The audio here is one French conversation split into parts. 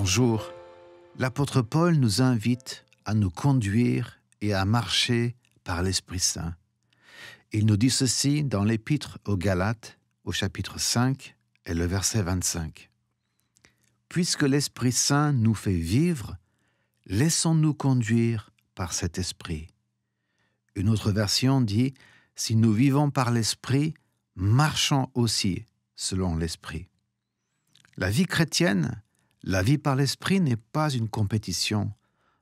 Bonjour. L'apôtre Paul nous invite à nous conduire et à marcher par l'Esprit Saint. Il nous dit ceci dans l'Épître aux Galates, au chapitre 5 et le verset 25. « Puisque l'Esprit Saint nous fait vivre, laissons-nous conduire par cet Esprit. » Une autre version dit « Si nous vivons par l'Esprit, marchons aussi selon l'Esprit. » La vie chrétienne, la vie par l'Esprit n'est pas une compétition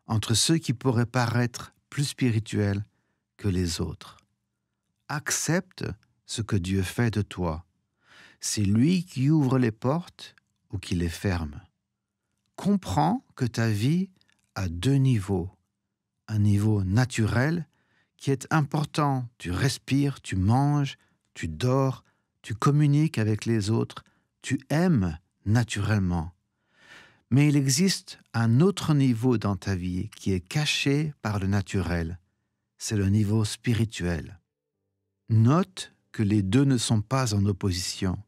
entre ceux qui pourraient paraître plus spirituels que les autres. Accepte ce que Dieu fait de toi. C'est lui qui ouvre les portes ou qui les ferme. Comprends que ta vie a deux niveaux. Un niveau naturel qui est important. Tu respires, tu manges, tu dors, tu communiques avec les autres, tu aimes naturellement. Mais il existe un autre niveau dans ta vie qui est caché par le naturel. C'est le niveau spirituel. Note que les deux ne sont pas en opposition.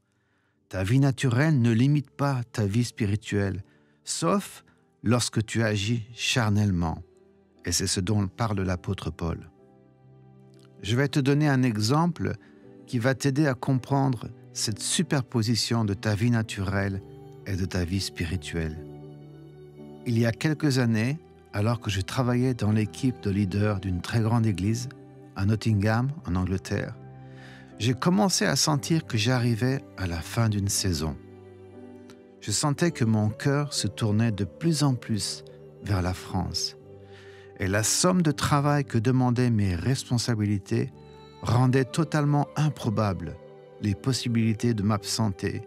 Ta vie naturelle ne limite pas ta vie spirituelle, sauf lorsque tu agis charnellement. Et c'est ce dont parle l'apôtre Paul. Je vais te donner un exemple qui va t'aider à comprendre cette superposition de ta vie naturelle et de ta vie spirituelle. Il y a quelques années, alors que je travaillais dans l'équipe de leaders d'une très grande église, à Nottingham, en Angleterre, j'ai commencé à sentir que j'arrivais à la fin d'une saison. Je sentais que mon cœur se tournait de plus en plus vers la France. Et la somme de travail que demandaient mes responsabilités rendait totalement improbable les possibilités de m'absenter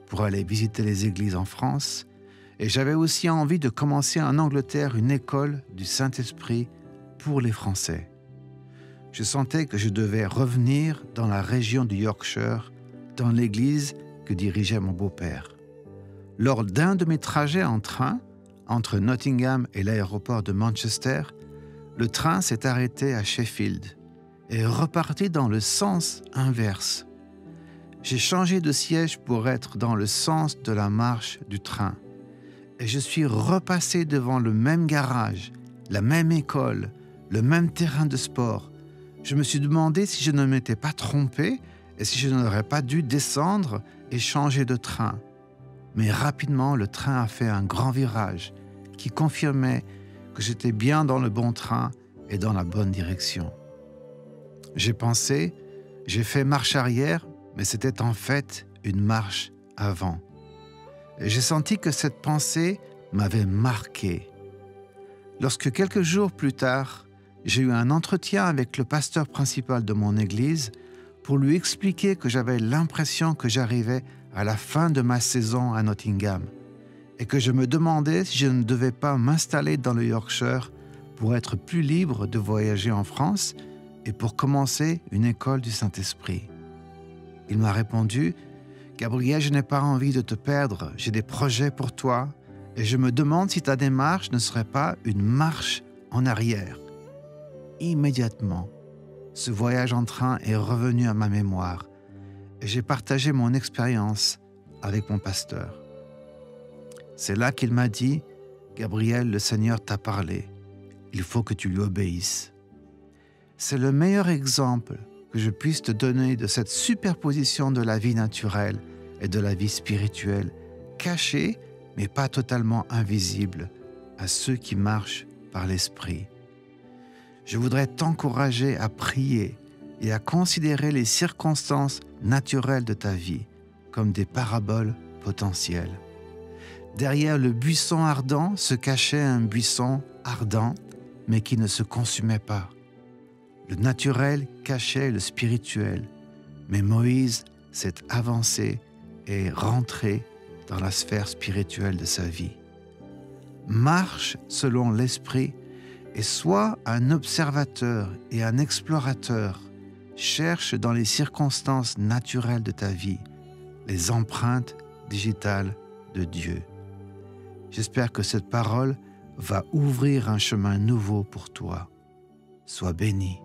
pour aller visiter les églises en France. Et j'avais aussi envie de commencer en Angleterre une école du Saint-Esprit pour les Français. Je sentais que je devais revenir dans la région du Yorkshire, dans l'église que dirigeait mon beau-père. Lors d'un de mes trajets en train, entre Nottingham et l'aéroport de Manchester, le train s'est arrêté à Sheffield et reparti dans le sens inverse. J'ai changé de siège pour être dans le sens de la marche du train. Et je suis repassé devant le même garage, la même école, le même terrain de sport. Je me suis demandé si je ne m'étais pas trompé et si je n'aurais pas dû descendre et changer de train. Mais rapidement, le train a fait un grand virage qui confirmait que j'étais bien dans le bon train et dans la bonne direction. J'ai pensé, j'ai fait marche arrière, mais c'était en fait une marche avant. Et j'ai senti que cette pensée m'avait marqué. Lorsque quelques jours plus tard, j'ai eu un entretien avec le pasteur principal de mon église pour lui expliquer que j'avais l'impression que j'arrivais à la fin de ma saison à Nottingham et que je me demandais si je ne devais pas m'installer dans le Yorkshire pour être plus libre de voyager en France et pour commencer une école du Saint-Esprit. Il m'a répondu « Gabriel, je n'ai pas envie de te perdre, j'ai des projets pour toi et je me demande si ta démarche ne serait pas une marche en arrière. » Immédiatement, ce voyage en train est revenu à ma mémoire et j'ai partagé mon expérience avec mon pasteur. C'est là qu'il m'a dit « Gabriel, le Seigneur t'a parlé, il faut que tu lui obéisses. » C'est le meilleur exemple que je puisse te donner de cette superposition de la vie naturelle et de la vie spirituelle, cachée mais pas totalement invisible à ceux qui marchent par l'Esprit. Je voudrais t'encourager à prier et à considérer les circonstances naturelles de ta vie comme des paraboles potentielles. Derrière le buisson ardent se cachait un buisson ardent, mais qui ne se consumait pas. Le naturel cachait le spirituel, mais Moïse s'est avancé et rentré dans la sphère spirituelle de sa vie. Marche selon l'Esprit et sois un observateur et un explorateur. Cherche dans les circonstances naturelles de ta vie les empreintes digitales de Dieu. J'espère que cette parole va ouvrir un chemin nouveau pour toi. Sois béni.